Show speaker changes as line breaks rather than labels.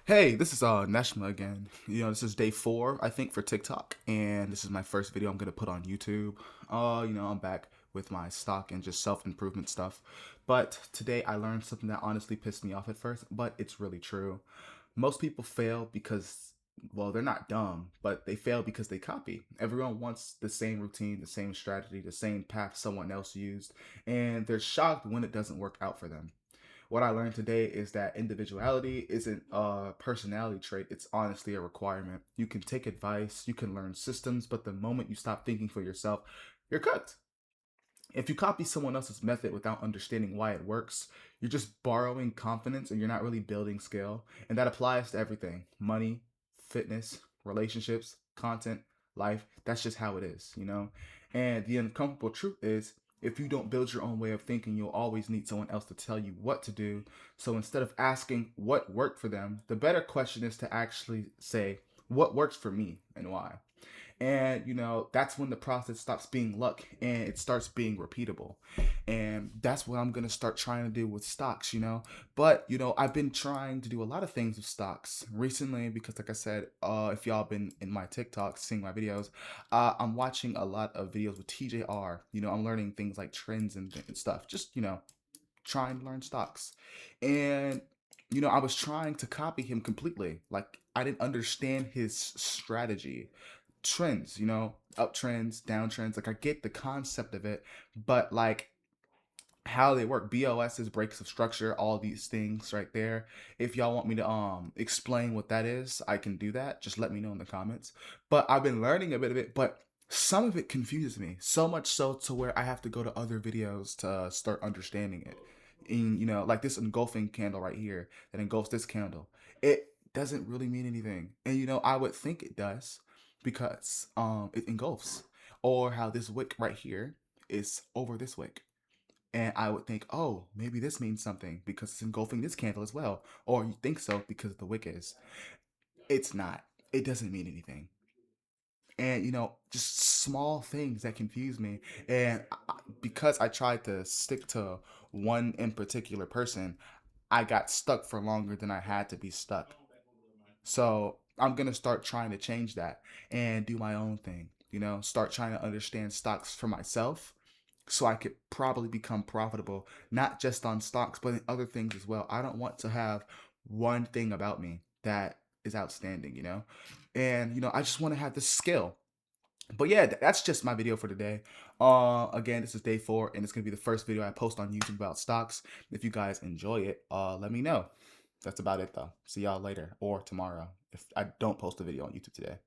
Hey, this is Neshma again. This is day 4, I think, for TikTok, and this is my first video I'm gonna put on YouTube. I'm back with my stock and just self-improvement stuff. But today I learned something that honestly pissed me off at first, but it's really true. Most people fail because, well, they're not dumb, but they fail because they copy. Everyone wants the same routine, the same strategy, the same path someone else used, and they're shocked when it doesn't work out for them. What I learned today is that individuality isn't a personality trait, it's honestly a requirement. You can take advice, you can learn systems, but the moment you stop thinking for yourself, you're cooked. If you copy someone else's method without understanding why it works, you're just borrowing confidence and you're not really building skill. And that applies to everything: money, fitness, relationships, content, life. That's just how it is. And the uncomfortable truth is, if you don't build your own way of thinking, you'll always need someone else to tell you what to do. So instead of asking what worked for them, the better question is to actually say, what works for me and why? And that's when the process stops being luck and it starts being repeatable. And that's what I'm going to start trying to do with stocks. But I've been trying to do a lot of things with stocks recently because, like I said, if y'all been in my TikTok seeing my videos, I'm watching a lot of videos with TJR. I'm learning things like trends and stuff, just trying to learn stocks. And I was trying to copy him completely. Like, I didn't understand his strategy. Trends, uptrends, downtrends. Like, I get the concept of it, but like how they work, BOS's breaks of structure, all these things right there. If y'all want me to explain what that is, I can do that. Just let me know in the comments. But I've been learning a bit of it, but some of it confuses me so much so to where I have to go to other videos to start understanding it. And like this engulfing candle right here that engulfs this candle, it doesn't really mean anything. And I would think it does because it engulfs. Or how this wick right here is over this wick, and I would think, oh, maybe this means something because it's engulfing this candle as well. Or you think so because the wick is. It's not. It doesn't mean anything. And just small things that confuse me. And because I tried to stick to one in particular person, I got stuck for longer than I had to be stuck. So I'm gonna start trying to change that and do my own thing. Start trying to understand stocks for myself so I could probably become profitable, not just on stocks, but in other things as well. I don't want to have one thing about me that is outstanding. And I just want to have the skill. But yeah, that's just my video for today. Again, this is day 4, and it's gonna be the first video I post on YouTube about stocks. If you guys enjoy it, let me know. That's about it though. See y'all later or tomorrow if I don't post a video on YouTube today.